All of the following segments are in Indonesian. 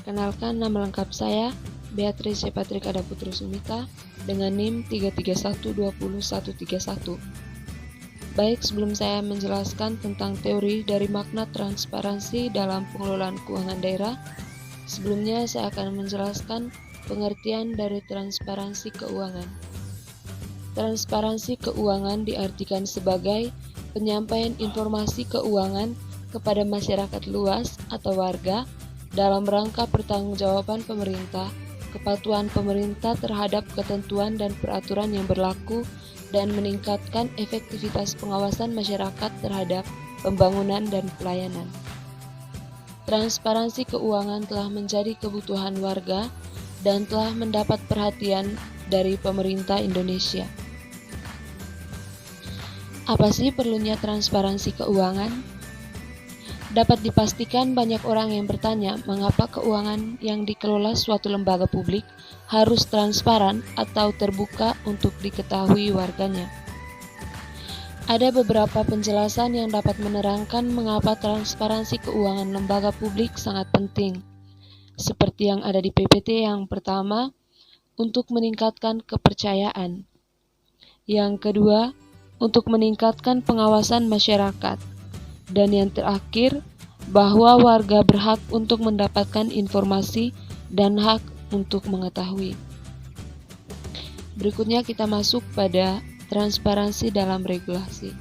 Perkenalkan, nama lengkap saya Beatrice Patrick Ada Putri Sumita dengan NIM 331201131. Baik, sebelum saya menjelaskan tentang teori dari makna transparansi dalam pengelolaan keuangan daerah, sebelumnya saya akan menjelaskan pengertian dari transparansi keuangan. Transparansi keuangan diartikan sebagai penyampaian informasi keuangan kepada masyarakat luas atau warga dalam rangka pertanggungjawaban pemerintah, kepatuhan pemerintah terhadap ketentuan dan peraturan yang berlaku, dan meningkatkan efektivitas pengawasan masyarakat terhadap pembangunan dan pelayanan. Transparansi keuangan telah menjadi kebutuhan warga dan telah mendapat perhatian dari pemerintah Indonesia. Apa sih perlunya transparansi keuangan? Dapat dipastikan banyak orang yang bertanya mengapa keuangan yang dikelola suatu lembaga publik harus transparan atau terbuka untuk diketahui warganya. Ada beberapa penjelasan yang dapat menerangkan mengapa transparansi keuangan lembaga publik sangat penting. Seperti yang ada di PPT yang pertama, untuk meningkatkan kepercayaan. Yang kedua, untuk meningkatkan pengawasan masyarakat. Dan yang terakhir, bahwa warga berhak untuk mendapatkan informasi dan hak untuk mengetahui. Berikutnya kita masuk pada transparansi dalam regulasi.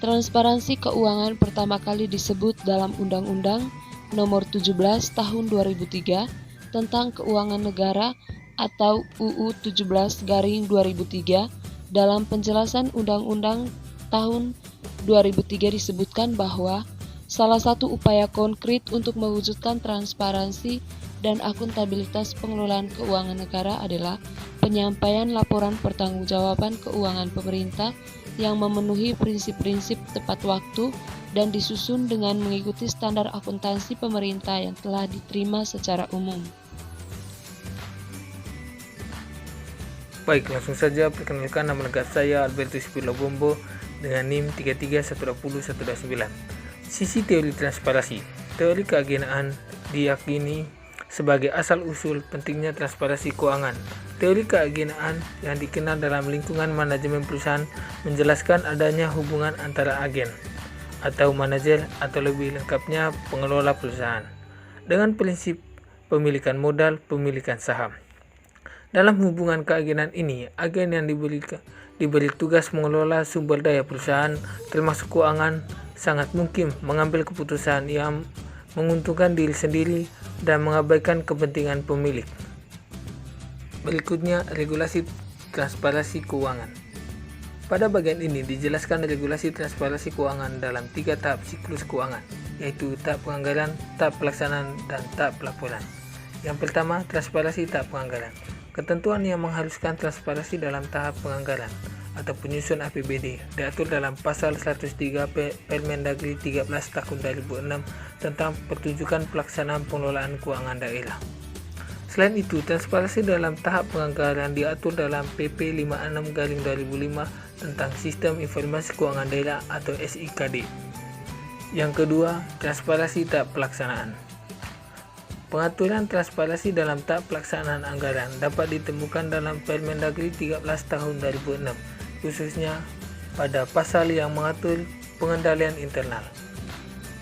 Transparansi keuangan pertama kali disebut dalam Undang-Undang Nomor 17 Tahun 2003 tentang Keuangan Negara atau UU 17/2003 dalam penjelasan Undang-Undang tahun 2003 disebutkan bahwa salah satu upaya konkret untuk mewujudkan transparansi dan akuntabilitas pengelolaan keuangan negara adalah penyampaian laporan pertanggungjawaban keuangan pemerintah yang memenuhi prinsip-prinsip tepat waktu dan disusun dengan mengikuti standar akuntansi pemerintah yang telah diterima secara umum. Baik, langsung saja perkenalkan, nama lengkap saya Albertus Pilobombo dengan NIM 3310129. Sisi teori transparansi. Teori keagenaan diyakini sebagai asal-usul pentingnya transparansi keuangan. Teori keagenaan yang dikenal dalam lingkungan manajemen perusahaan menjelaskan adanya hubungan antara agen atau manajer atau lebih lengkapnya pengelola perusahaan dengan prinsip pemilikan modal, pemilikan saham. Dalam hubungan keagenan ini, agen yang diberi tugas mengelola sumber daya perusahaan termasuk keuangan sangat mungkin mengambil keputusan yang menguntungkan diri sendiri dan mengabaikan kepentingan pemilik. Berikutnya, regulasi transparansi keuangan. Pada bagian ini dijelaskan regulasi transparansi keuangan dalam 3 tahap siklus keuangan, yaitu tahap penganggaran, tahap pelaksanaan, dan tahap pelaporan. Yang pertama, transparansi tahap penganggaran. Ketentuan yang mengharuskan transparansi dalam tahap penganggaran atau penyusun APBD diatur dalam Pasal 103 Permendagri 13 Tahun 2006 tentang pertunjukan pelaksanaan pengelolaan keuangan daerah. Selain itu, transparansi dalam tahap penganggaran diatur dalam PP 56/2005 tentang Sistem Informasi Keuangan Daerah atau SIKD. Yang kedua, transparansi tahap pelaksanaan. Pengaturan transparansi dalam tahap pelaksanaan anggaran dapat ditemukan dalam Permendagri 13 Tahun 2006, khususnya pada pasal yang mengatur pengendalian internal.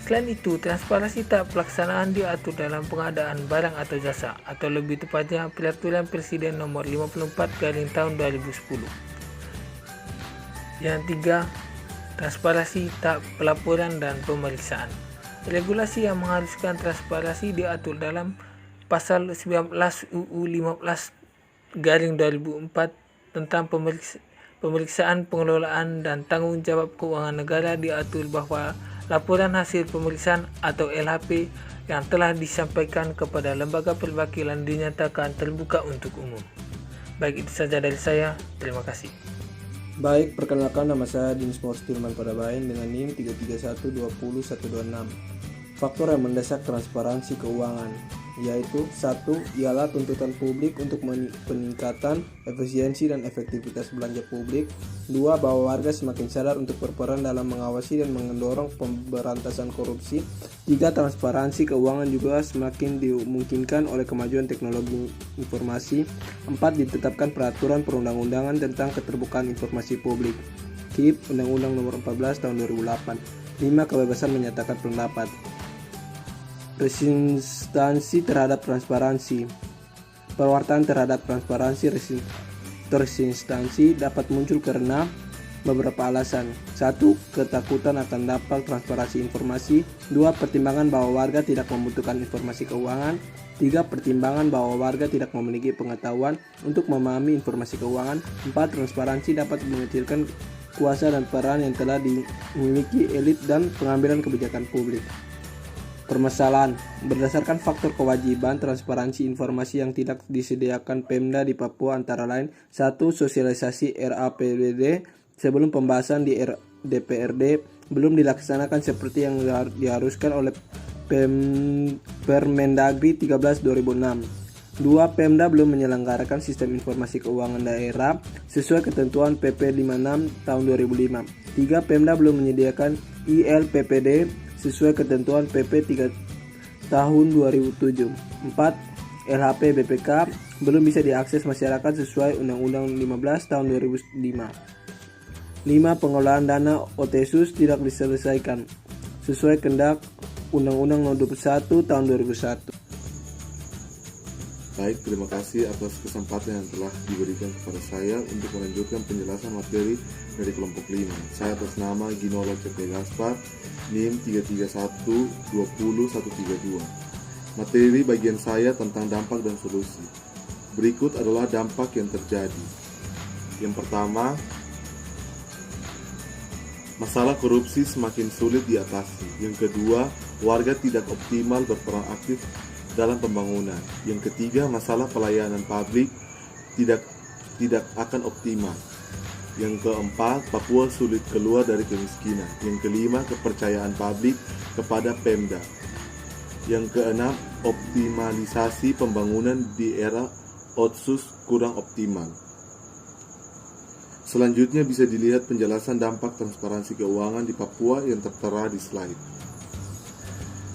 Selain itu, transparansi tahap pelaksanaan diatur dalam pengadaan barang atau jasa, atau lebih tepatnya Peraturan Presiden Nomor 54/Tahun 2010. Yang tiga, transparansi tahap pelaporan dan pemeriksaan. Regulasi yang mengharuskan transparansi diatur dalam Pasal 19 UU 15/2004 tentang pemeriksaan pengelolaan dan tanggung jawab keuangan negara. Diatur bahwa laporan hasil pemeriksaan atau LHP yang telah disampaikan kepada lembaga perwakilan dinyatakan terbuka untuk umum. Baik, itu saja dari saya. Terima kasih. Baik, perkenalkan, nama saya Dinsmor Stirman Padabain dengan NIM 331201126. Faktor yang mendesak transparansi keuangan. yaitu 1. Ialah tuntutan publik untuk peningkatan efisiensi dan efektivitas belanja publik. 2. Bahwa warga semakin sadar untuk berperan dalam mengawasi dan mendorong pemberantasan korupsi. 3. Transparansi keuangan juga semakin dimungkinkan oleh kemajuan teknologi informasi. 4. Ditetapkan peraturan perundang-undangan tentang keterbukaan informasi publik KIP Undang-Undang Nomor 14 Tahun 2008. 5. Kebebasan menyatakan pendapat. Resistansi terhadap transparansi. Perwartaan terhadap transparansi resistansi dapat muncul karena beberapa alasan. 1. Ketakutan akan dampak transparansi informasi. 2. Pertimbangan bahwa warga tidak membutuhkan informasi keuangan. 3. Pertimbangan bahwa warga tidak memiliki pengetahuan untuk memahami informasi keuangan. 4. Transparansi dapat mengecilkan kuasa dan peran yang telah dimiliki elit dan pengambilan kebijakan publik. Permasalahan. Berdasarkan faktor kewajiban transparansi informasi yang tidak disediakan Pemda di Papua antara lain: 1. Sosialisasi RAPBD sebelum pembahasan di DPRD belum dilaksanakan seperti yang diharuskan oleh Permendagri 13/2006. 2. Pemda belum menyelenggarakan sistem informasi keuangan daerah sesuai ketentuan PP 56 tahun 2005. 3. Pemda belum menyediakan ILPPD sesuai ketentuan PP 3 tahun 2007. 4. LHP BPK belum bisa diakses masyarakat sesuai Undang-Undang 15 tahun 2005. 5. Pengelolaan dana OTSUS tidak diselesaikan sesuai kehendak Undang-Undang Nomor 21 tahun 2001. Baik, terima kasih atas kesempatan yang telah diberikan kepada saya untuk melanjutkan penjelasan materi dari kelompok 5. Saya atas nama Ginolo C.P. Gaspar, NIM 331-20132. Materi bagian saya tentang dampak dan solusi. Berikut adalah dampak yang terjadi. Yang pertama, masalah korupsi semakin sulit diatasi. Yang kedua, warga tidak optimal berperan aktif dalam pembangunan. Yang ketiga, masalah pelayanan publik tidak akan optimal. Yang keempat, Papua sulit keluar dari kemiskinan. Yang kelima, kepercayaan publik kepada Pemda. Yang keenam, optimalisasi pembangunan di era OTSUS kurang optimal. Selanjutnya bisa dilihat penjelasan dampak transparansi keuangan di Papua yang tertera di slide.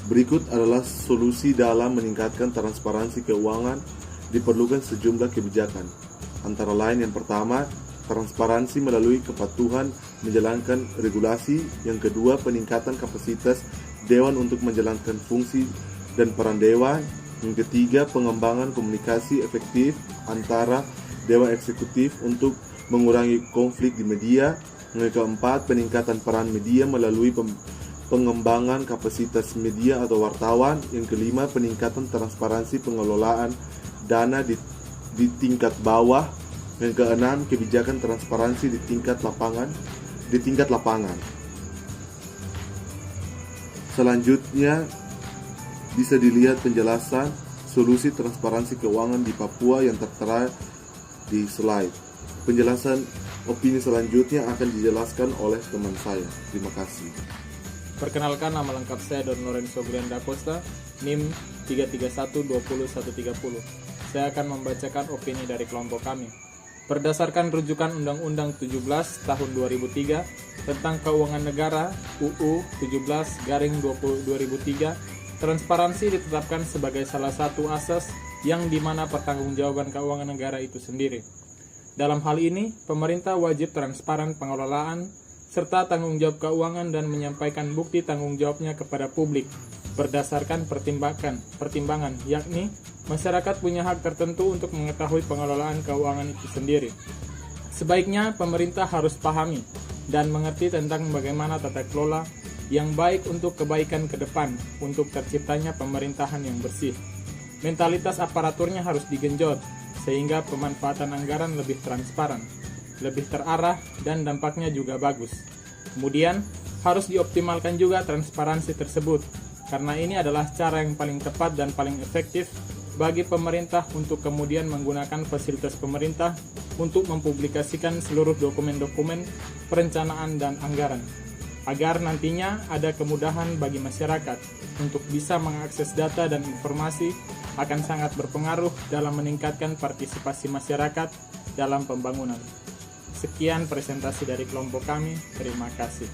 Berikut adalah solusi dalam meningkatkan transparansi keuangan. Diperlukan sejumlah kebijakan. Antara lain, yang pertama, transparansi melalui kepatuhan menjalankan regulasi. Yang kedua, peningkatan kapasitas Dewan untuk menjalankan fungsi dan peran Dewan. Yang ketiga, pengembangan komunikasi efektif antara Dewan Eksekutif untuk mengurangi konflik di media. Yang keempat, peningkatan peran media melalui pengembangan kapasitas media atau wartawan. Yang kelima, peningkatan transparansi pengelolaan dana di tingkat bawah. Yang keenam, kebijakan transparansi di tingkat lapangan. Selanjutnya bisa dilihat penjelasan solusi transparansi keuangan di Papua yang tertera di slide. Penjelasan opini selanjutnya akan dijelaskan oleh teman saya. Terima kasih. Perkenalkan, nama lengkap saya Don Lorenzo Brenda Costa, NIM 331-20130. Saya akan membacakan opini dari kelompok kami. Berdasarkan rujukan Undang-Undang 17 tahun 2003 tentang Keuangan Negara UU 17/2003, transparansi ditetapkan sebagai salah satu asas yang dimana pertanggungjawaban keuangan negara itu sendiri. Dalam hal ini, pemerintah wajib transparan pengelolaan serta tanggung jawab keuangan dan menyampaikan bukti tanggung jawabnya kepada publik berdasarkan pertimbangan, yakni masyarakat punya hak tertentu untuk mengetahui pengelolaan keuangan itu sendiri. Sebaiknya pemerintah harus pahami dan mengerti tentang bagaimana tata kelola yang baik untuk kebaikan ke depan untuk terciptanya pemerintahan yang bersih. Mentalitas aparaturnya harus digenjot sehingga pemanfaatan anggaran lebih transparan, lebih terarah, dan dampaknya juga bagus. Kemudian, harus dioptimalkan juga transparansi tersebut, karena ini adalah cara yang paling tepat dan paling efektif bagi pemerintah untuk kemudian menggunakan fasilitas pemerintah untuk mempublikasikan seluruh dokumen-dokumen perencanaan dan anggaran. agar nantinya ada kemudahan bagi masyarakat untuk bisa mengakses data dan informasi akan sangat berpengaruh dalam meningkatkan partisipasi masyarakat dalam pembangunan. Sekian presentasi dari kelompok kami, terima kasih.